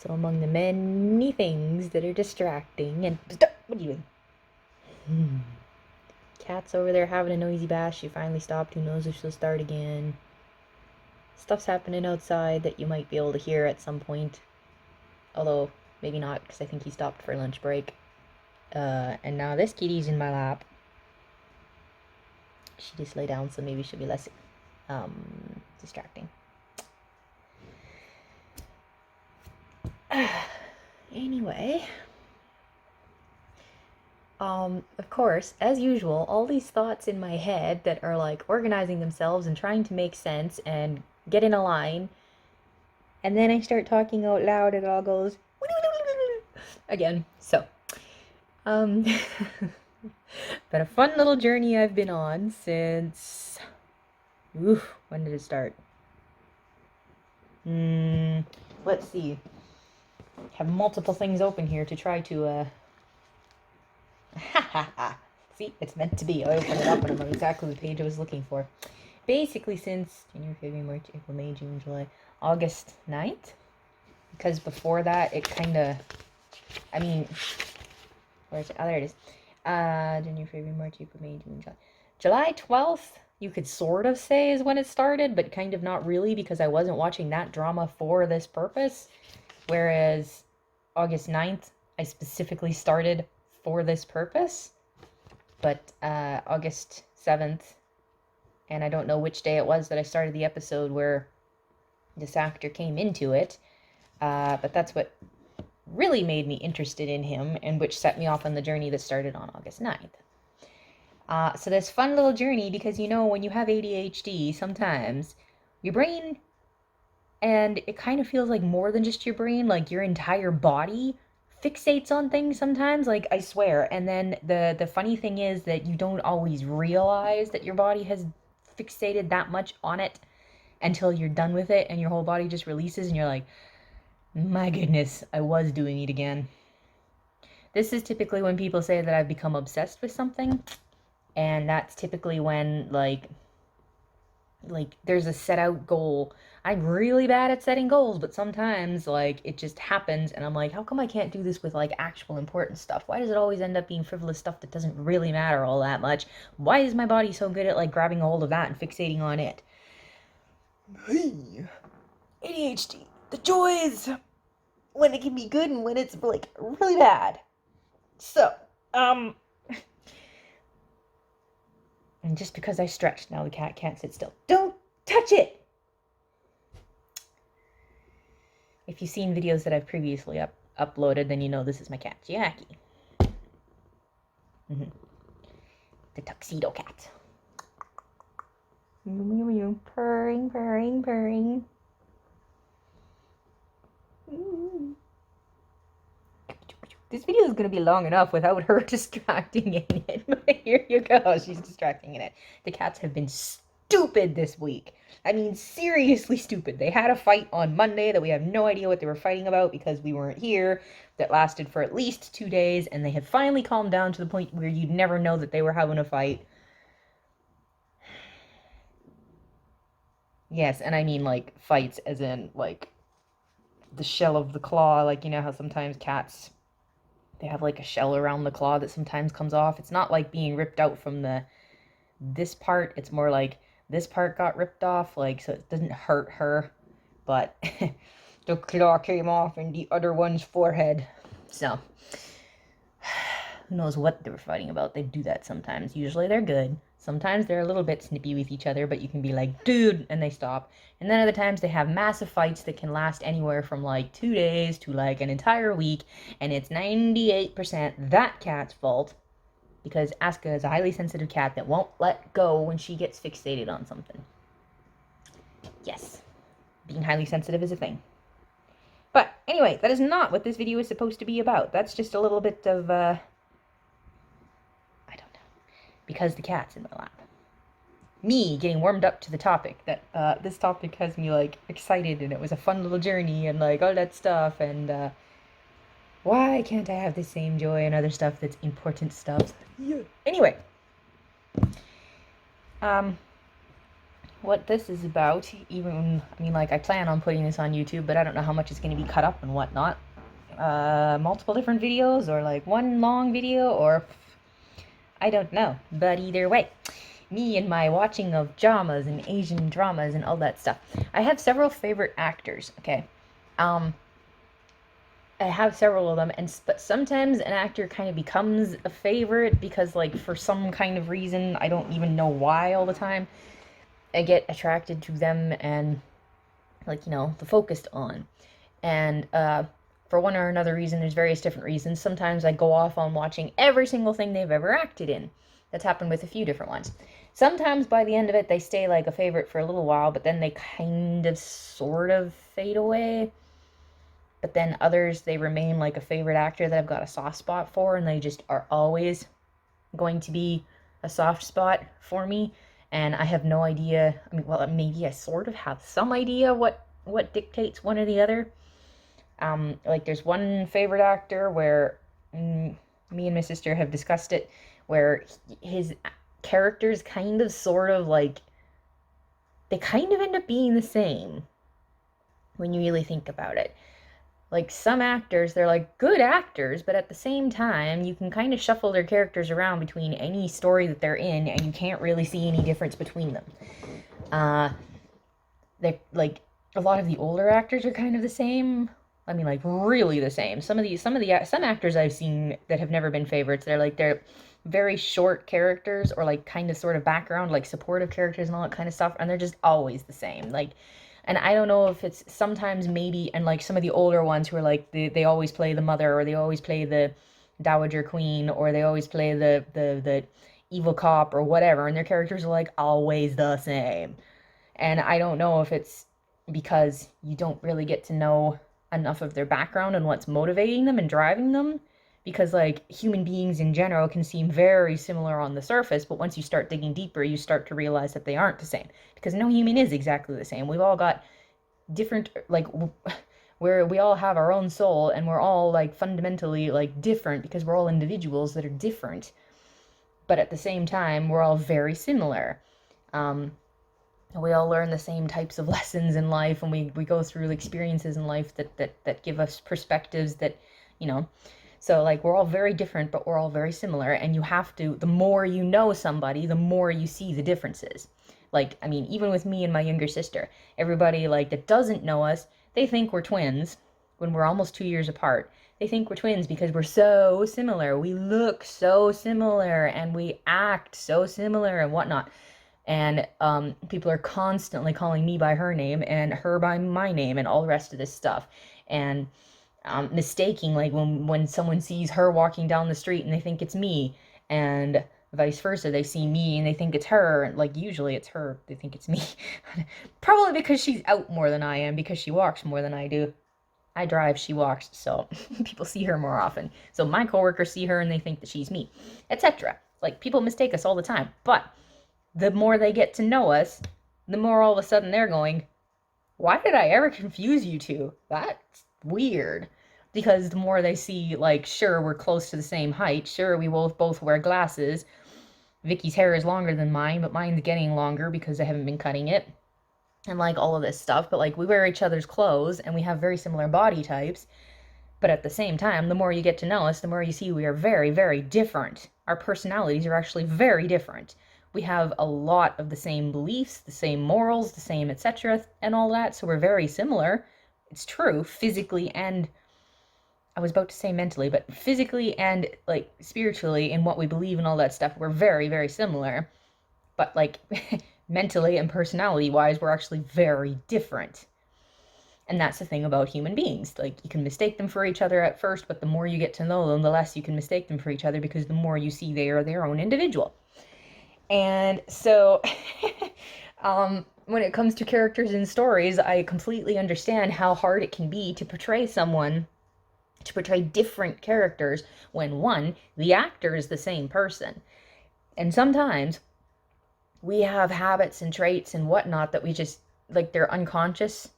So among the many things that are distracting and... Stop! What are you doing? Cat's over there having a noisy bash. She finally stopped. Who knows if she'll start again. Stuff's happening outside that you might be able to hear at some point. Although, maybe not, because I think he stopped for lunch break. And now this kitty's in my lap. She just lay down, so maybe she'll be less distracting. Anyway, of course, as usual, all these thoughts in my head that are like organizing themselves and trying to make sense and get in a line, and then I start talking out loud and it all goes again. So, been a fun little journey I've been on since, when did it start? Let's see. Have multiple things open here to try to, see, it's meant to be. I opened it up and I know exactly the page I was looking for. Basically since January, February, March, April, May, June, July, August 9th. Because before that, it kind of, I mean, where's it? Oh, there it is. January, February, March, April, May, June, July. July 12th, you could sort of say is when it started, but kind of not really because I wasn't watching that drama for this purpose. Whereas August 9th, I specifically started for this purpose. But August 7th, and I don't know which day it was that I started the episode where this actor came into it, but that's what really made me interested in him and which set me off on the journey that started on August 9th. So this fun little journey, because you know when you have ADHD, sometimes your brain, and it kind of feels like more than just your brain, like your entire body fixates on things sometimes, like I swear. And then the funny thing is that you don't always realize that your body has fixated that much on it until you're done with it and your whole body just releases and you're like, my goodness, I was doing it again. This is typically when people say that I've become obsessed with something, and that's typically when like there's a set out goal. I'm really bad at setting goals, but sometimes like it just happens and I'm like, how come I can't do this with like actual important stuff? Why does it always end up being frivolous stuff that doesn't really matter all that much? Why is my body so good at like grabbing a hold of that and fixating on it? Hey, ADHD, the joys when it can be good and when it's like really bad. So, and just because I stretched, now the cat can't sit still. Don't touch it! If you've seen videos that I've previously uploaded, then you know this is my cat, Jackie. The tuxedo cat. Purring, purring, purring. This video is going to be long enough without her distracting in it. But here you go. She's distracting in it. The cats have been stupid this week. I mean, seriously stupid. They had a fight on Monday that we have no idea what they were fighting about because we weren't here. That lasted for at least 2 days. And they had finally calmed down to the point where you'd never know that they were having a fight. Yes, and I mean, like, fights as in, like, the shell of the claw. Like, you know how sometimes cats, they have like a shell around the claw that sometimes comes off. It's not like being ripped out from this part. It's more like this part got ripped off, like, so it doesn't hurt her, but the claw came off in the other one's forehead. So who knows what they were fighting about. They do that sometimes. Usually they're good. Sometimes they're a little bit snippy with each other, but you can be like, dude, and they stop. And then other times they have massive fights that can last anywhere from like 2 days to like an entire week, and it's 98% that cat's fault, because Aska is a highly sensitive cat that won't let go when she gets fixated on something. Yes, being highly sensitive is a thing. But anyway, that is not what this video is supposed to be about. That's just a little bit of, because the cat's in my lap. Me getting warmed up to the topic. That this topic has me like excited, and it was a fun little journey and like all that stuff, and why can't I have the same joy and other stuff that's important stuff? Yeah. Anyway. what this is about. Even, I mean, like, I plan on putting this on YouTube, but I don't know how much is going to be cut up and whatnot. Multiple different videos, or like one long video, or I don't know. But either way, me and my watching of dramas and Asian dramas and all that stuff. I have several favorite actors, okay? Um, I have several of them, but sometimes an actor kind of becomes a favorite because, like, for some kind of reason, I don't even know why all the time, I get attracted to them and, like, the focused on. And for one or another reason, there's various different reasons. Sometimes I go off on watching every single thing they've ever acted in. That's happened with a few different ones. Sometimes by the end of it, they stay like a favorite for a little while, but then they kind of sort of fade away. But then others, they remain like a favorite actor that I've got a soft spot for, and they just are always going to be a soft spot for me. And I have no idea. I mean, well, maybe I sort of have some idea what dictates one or the other. Like, there's one favorite actor where me and my sister have discussed it, where his characters kind of sort of like, they kind of end up being the same when you really think about it. Like, some actors, they're like good actors, but at the same time, you can kind of shuffle their characters around between any story that they're in, and you can't really see any difference between them. They're like, a lot of the older actors are kind of the same. I mean, like, really the same. Some actors I've seen that have never been favorites, they're very short characters, or like kind of sort of background, like supportive characters and all that kind of stuff, and they're just always the same. Like, and I don't know if it's sometimes maybe, and like some of the older ones who are like, they always play the mother, or they always play the dowager queen, or they always play the evil cop or whatever, and their characters are like always the same. And I don't know if it's because you don't really get to know enough of their background and what's motivating them and driving them, because like human beings in general can seem very similar on the surface, but once you start digging deeper, you start to realize that they aren't the same, because no human is exactly the same. We've all got different, like, where we all have our own soul, and we're all like fundamentally like different, because we're all individuals that are different, but at the same time we're all very similar. We all learn the same types of lessons in life, and we go through experiences in life that give us perspectives that, so like, we're all very different, but we're all very similar. And you have to, the more you know somebody, the more you see the differences. Like, I mean, even with me and my younger sister, everybody like that doesn't know us, they think we're twins when we're almost 2 years apart. They think we're twins because we're so similar. We look so similar, and we act so similar and whatnot. And people are constantly calling me by her name and her by my name and all the rest of this stuff. And mistaking, like, when someone sees her walking down the street and they think it's me, and vice versa, they see me and they think it's her, and like, usually it's her, they think it's me. Probably because she's out more than I am, because she walks more than I do. I drive, she walks, so people see her more often. So my coworkers see her and they think that she's me, etc. Like, people mistake us all the time, but the more they get to know us, the more all of a sudden they're going, why did I ever confuse you two? That's weird. Because the more they see, like, sure, we're close to the same height. Sure, we both wear glasses. Vicky's hair is longer than mine, but mine's getting longer because I haven't been cutting it. And, like, all of this stuff. But, like, we wear each other's clothes, and we have very similar body types. But at the same time, the more you get to know us, the more you see we are very, very different. Our personalities are actually very different. We have a lot of the same beliefs, the same morals, the same etc. and all that, so we're very similar. It's true, physically and, I was about to say mentally, but physically and, like, spiritually, in what we believe and all that stuff, we're very, very similar. But, like, mentally and personality-wise, we're actually very different. And that's the thing about human beings. Like, you can mistake them for each other at first, but the more you get to know them, the less you can mistake them for each other, because the more you see they are their own individual. And so, when it comes to characters in stories, I completely understand how hard it can be to portray different characters when, one, the actor is the same person. And sometimes we have habits and traits and whatnot that we just, like, they're unconscious,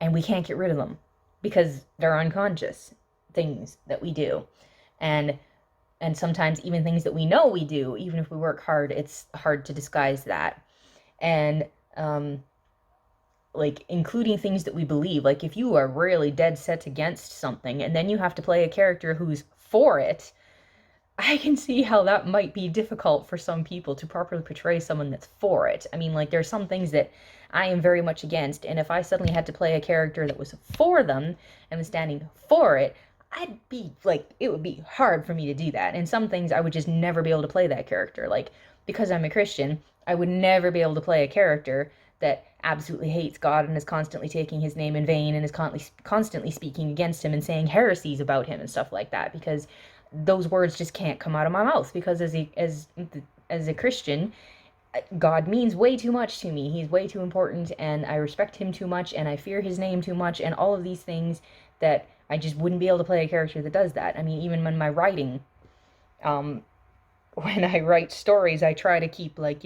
and we can't get rid of them because they're unconscious things that we do. And sometimes even things that we know we do, even if we work hard, it's hard to disguise that. And like including things that we believe. Like if you are really dead set against something and then you have to play a character who's for it, I can see how that might be difficult for some people to properly portray someone that's for it. I mean, like, there's some things that I am very much against, and if I suddenly had to play a character that was for them and was standing for it, I'd be like, it would be hard for me to do that. And some things I would just never be able to play that character. Like, because I'm a Christian, I would never be able to play a character that absolutely hates God and is constantly taking his name in vain and is constantly speaking against him and saying heresies about him and stuff like that, because those words just can't come out of my mouth, because as a Christian, God means way too much to me. He's way too important, and I respect him too much, and I fear his name too much, and all of these things that I just wouldn't be able to play a character that does that. I mean, even when my writing, when I write stories, I try to keep, like,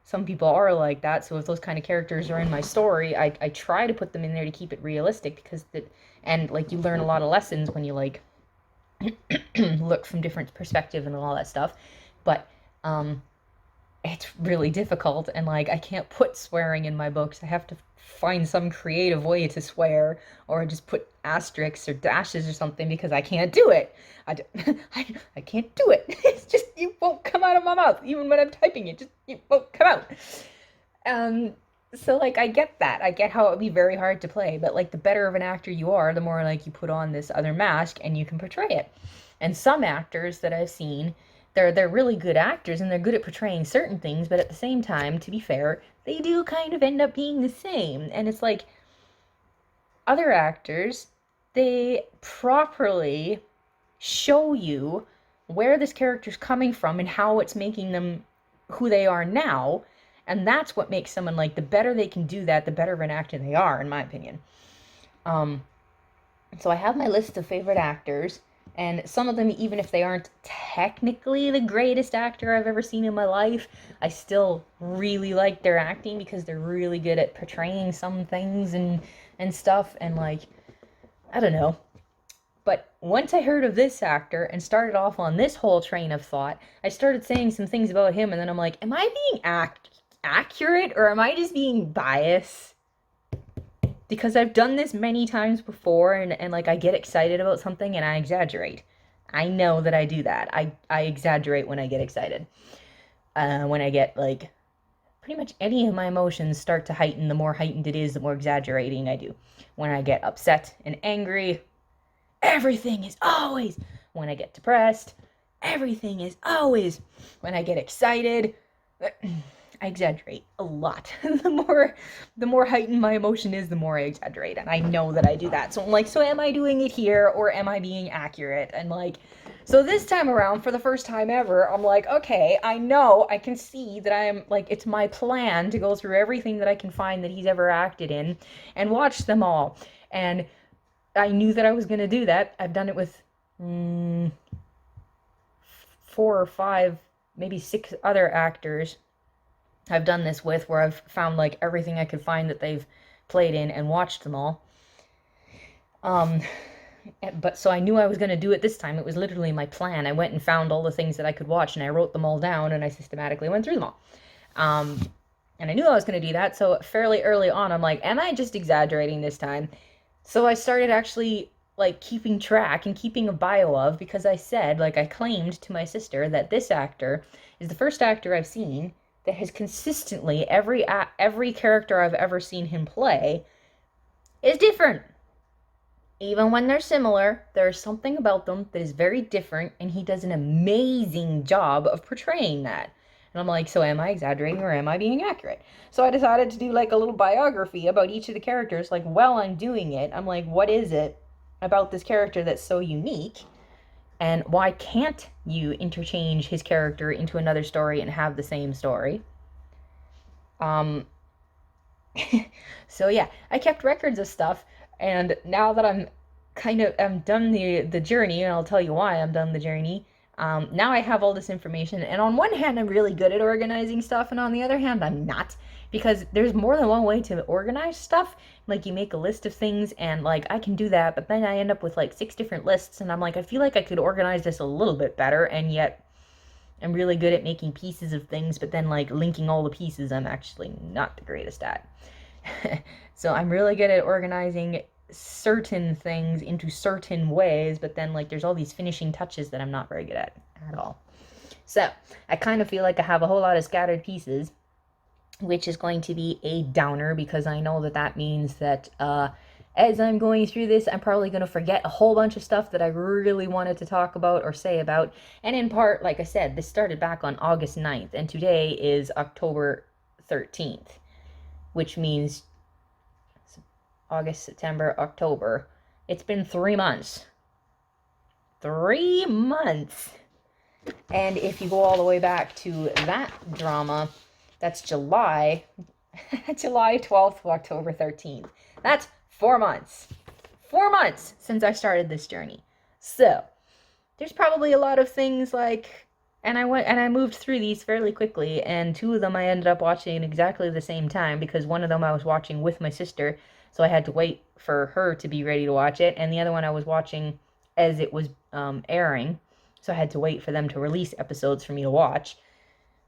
some people are like that, so if those kind of characters are in my story, I try to put them in there to keep it realistic, because and like, you learn a lot of lessons when you like look from different perspective and all that stuff. But it's really difficult, and like, I can't put swearing in my books. I have to find some creative way to swear, or just put asterisks or dashes or something, because I can't do it. I can't do it. It's just, it won't come out of my mouth. Even when I'm typing it, it won't come out. So like, I get that. I get how it would be very hard to play, but like, the better of an actor you are, the more like you put on this other mask and you can portray it. And some actors that I've seen, they're really good actors and they're good at portraying certain things, but at the same time, to be fair, they do kind of end up being the same. And it's like, other actors, they properly show you where this character's coming from and how it's making them who they are now. And that's what makes someone, like, the better they can do that, the better of an actor they are, in my opinion. So I have my list of favorite actors, and some of them, even if they aren't technically the greatest actor I've ever seen in my life, I still really like their acting, because they're really good at portraying some things and stuff, and like, I don't know. But once I heard of this actor and started off on this whole train of thought, I started saying some things about him, and then I'm like, am I being accurate, or am I just being biased? Because I've done this many times before, and like, I get excited about something and I exaggerate. I know that I do that. I exaggerate when I get excited. When I get, like, pretty much any of my emotions start to heighten, the more heightened it is, the more exaggerating I do. When I get upset and angry, everything is always. When I get depressed, everything is always. When I get excited, I exaggerate a lot. The more heightened my emotion is, the more I exaggerate, and I know that I do that. So I'm like, so am I doing it here, or am I being accurate? And like, so this time around, for the first time ever, I'm like, okay, I know, I can see that I'm like, it's my plan to go through everything that I can find that he's ever acted in and watch them all. And I knew that I was going to do that. I've done it with 4 or 5, maybe 6 other actors I've done this with, where I've found like everything I could find that they've played in and watched them all. But so I knew I was going to do it this time. It was literally my plan. I went and found all the things that I could watch, and I wrote them all down, and I systematically went through them all. And I knew I was going to do that, so fairly early on, I'm like, am I just exaggerating this time? So I started actually, like, keeping track and keeping a bio of, because I said, like, I claimed to my sister that this actor is the first actor I've seen that has consistently, every character I've ever seen him play is different. Even when they're similar, there's something about them that is very different, and he does an amazing job of portraying that. And I'm like, so am I exaggerating, or am I being accurate? So I decided to do like a little biography about each of the characters. Like, while I'm doing it, I'm like, what is it about this character that's so unique? And why can't you interchange his character into another story and have the same story? So yeah, I kept records of stuff, and now that I'm done the journey, and I'll tell you why I'm done the journey. Now I have all this information, and on one hand, I'm really good at organizing stuff, and on the other hand, I'm not, because there's more than one way to organize stuff. Like, you make a list of things, and like, I can do that, but then I end up with like 6 different lists, and I'm like, I feel like I could organize this a little bit better, and yet I'm really good at making pieces of things, but then like linking all the pieces, I'm actually not the greatest at. So I'm really good at organizing certain things into certain ways, but then like there's all these finishing touches that I'm not very good at all. So I kind of feel like I have a whole lot of scattered pieces, which is going to be a downer, because I know that that means that as I'm going through this, I'm probably going to forget a whole bunch of stuff that I really wanted to talk about or say about. And in part, like I said, this started back on August 9th, and today is October 13th, which means August, September, October. It's been 3 months. 3 months! And if you go all the way back to that drama, that's July, July 12th to October 13th. That's 4 months. 4 months since I started this journey. So, there's probably a lot of things like, and I moved through these fairly quickly, and 2 of them I ended up watching at exactly the same time, because one of them I was watching with my sister, so I had to wait for her to be ready to watch it, and the other one I was watching as it was airing, so I had to wait for them to release episodes for me to watch.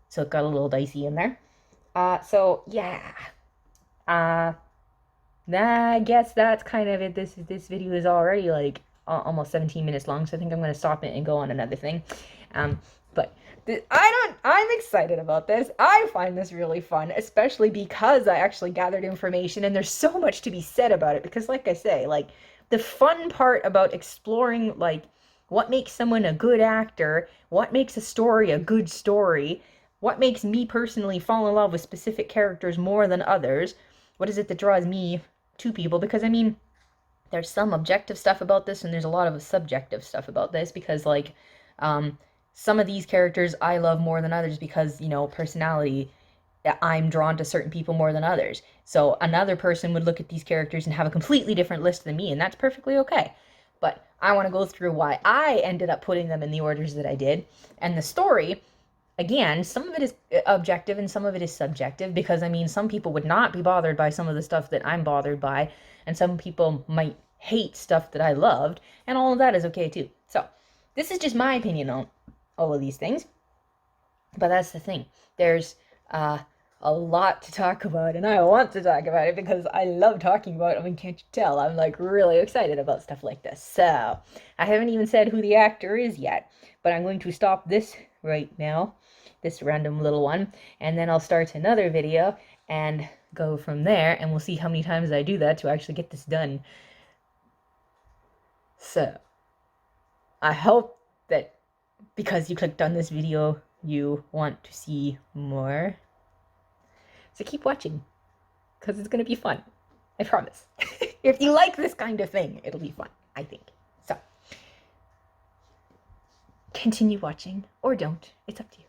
So it got a little dicey in there. So yeah. I guess that's kind of it. This video is already like almost 17 minutes long, so I think I'm going to stop it and go on another thing. But I'm excited about this. I find this really fun, especially because I actually gathered information, and there's so much to be said about it, because like I say, like the fun part about exploring like what makes someone a good actor, what makes a story a good story, what makes me personally fall in love with specific characters more than others, what is it that draws me to people, because I mean, there's some objective stuff about this, and there's a lot of subjective stuff about this, because like, some of these characters I love more than others because, you know, personality, I'm drawn to certain people more than others. So another person would look at these characters and have a completely different list than me, and that's perfectly okay. But I want to go through why I ended up putting them in the orders that I did. And the story, again, some of it is objective and some of it is subjective, because I mean, some people would not be bothered by some of the stuff that I'm bothered by, and some people might hate stuff that I loved, and all of that is okay too. So this is just my opinion on all of these things, but that's the thing. There's a lot to talk about, and I want to talk about it because I love talking about it. I mean, can't you tell? I'm like really excited about stuff like this. So I haven't even said who the actor is yet, but I'm going to stop this right now, this random little one, and then I'll start another video and go from there, and we'll see how many times I do that to actually get this done. So I hope that because you clicked on this video, you want to see more. So keep watching, because it's going to be fun. I promise. If you like this kind of thing, it'll be fun, I think. So continue watching, or don't. It's up to you.